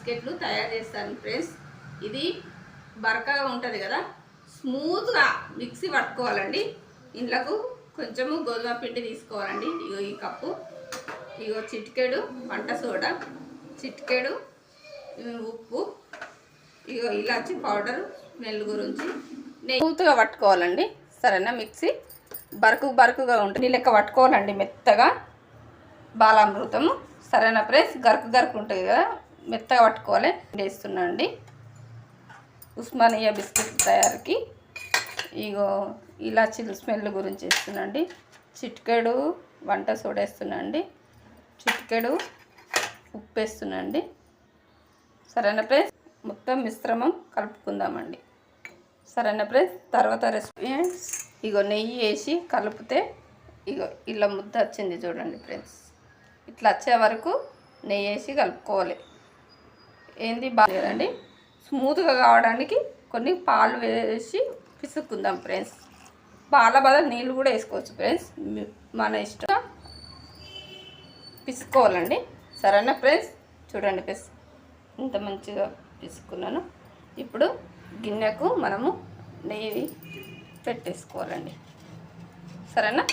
బిస్కెట్లు తయారు చేస్తాను ఫ్రెండ్స్. ఇది బరకగా ఉంటుంది కదా, స్మూత్గా మిక్సీ పట్టుకోవాలండి. ఇంట్లోకు కొంచెము గోధుమ పిండి తీసుకోవాలండి. ఇగో ఈ కప్పు, ఇగో చిటికెడు వంట సోడా, చిటికెడు ఉప్పు, ఇగో ఇలాచి పౌడర్ స్మెల్ గురించి స్మూత్గా పట్టుకోవాలండి. సరేనా, మిక్సీ బరుకుగా ఉంటుంది లెక్క పట్టుకోవాలండి, మెత్తగా బాలామృతము. సరేనా ఫ్రెండ్స్, గరుకు ఉంటుంది కదా, మెత్తగా పట్టుకోవాలి. వేస్తున్నా అండి ఉస్మానియా బిస్కెట్ తయారీకి. ఇగో ఇలాచీలు స్మెల్ గురించి వేస్తున్నాండి. చిటికెడు వంట సోడా వేస్తున్నాండి, చిటికెడు ఉప్పు వేస్తున్నాండి. సరేనా ఫ్రెండ్స్, మొత్తం మిశ్రమం కలుపుకుందామండి. సరేనా ఫ్రెండ్స్, తర్వాత రెసిపీ ఇగో నెయ్యి వేసి కలిపితే ఇగో ఇలా ముద్ద వచ్చింది చూడండి ఫ్రెండ్స్. ఇట్లా వచ్చే వరకు నెయ్యి వేసి కలుపుకోవాలి. ఏంది బాగాలేదండి, స్మూత్గా కావడానికి కొన్ని పాలు వేసి పిసుక్కుందాం ఫ్రెండ్స్. పాల బదులు నీళ్ళు కూడా వేసుకోవచ్చు ఫ్రెండ్స్, మన ఇష్టం. పిసుకోవాలండి. సరేనా ఫ్రెండ్స్, చూడండి ఫ్రెండ్స్ ఇంత మంచిగా పిసుకున్నాను. ఇప్పుడు గిన్నెకు మనము నెయ్యి పెట్టేసుకోవాలండి. సరేనా,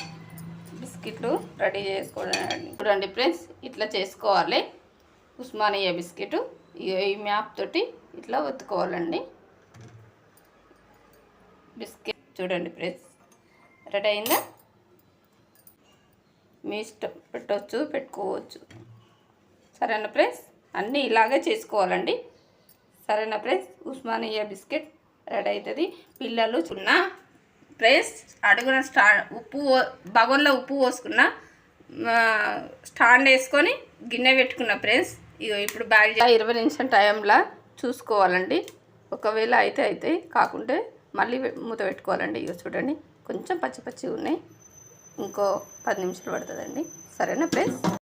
బిస్కెట్లు రెడీ చేసుకోవాలండి. చూడండి ఫ్రెండ్స్, ఇట్లా చేసుకోవాలి ఉస్మానియా బిస్కెట్. ఈ మ్యాప్ తోటి ఇట్లా ఒత్తుకోవాలండి బిస్కెట్. చూడండి ఫ్రెండ్స్, రెడీ అయిందా? మీ ఇష్టం, పెట్టవచ్చు పెట్టుకోవచ్చు. సరేనా ఫ్రెండ్స్, అన్నీ ఇలాగే చేసుకోవాలండి. సరేనా ఫ్రెండ్స్, ఉస్మానియా బిస్కెట్ రెడీ అవుతుంది. పిల్లలు చిన్న ఫ్రెండ్స్ అడుగున బగోన్లో ఉప్పు పోసుకున్న, స్టాండ్ వేసుకొని గిన్నె పెట్టుకున్న ఫ్రెండ్స్. ఇగో ఇప్పుడు బ్యాగ్ 20 నిమిషం టైంలో చూసుకోవాలండి. ఒకవేళ అయితే కాకుంటే మళ్ళీ మూత పెట్టుకోవాలండి. ఇగో చూడండి, కొంచెం పచ్చి ఉన్నాయి, ఇంకో 10 నిమిషాలు పడుతుందండి. సరేనా ఫ్రెండ్స్.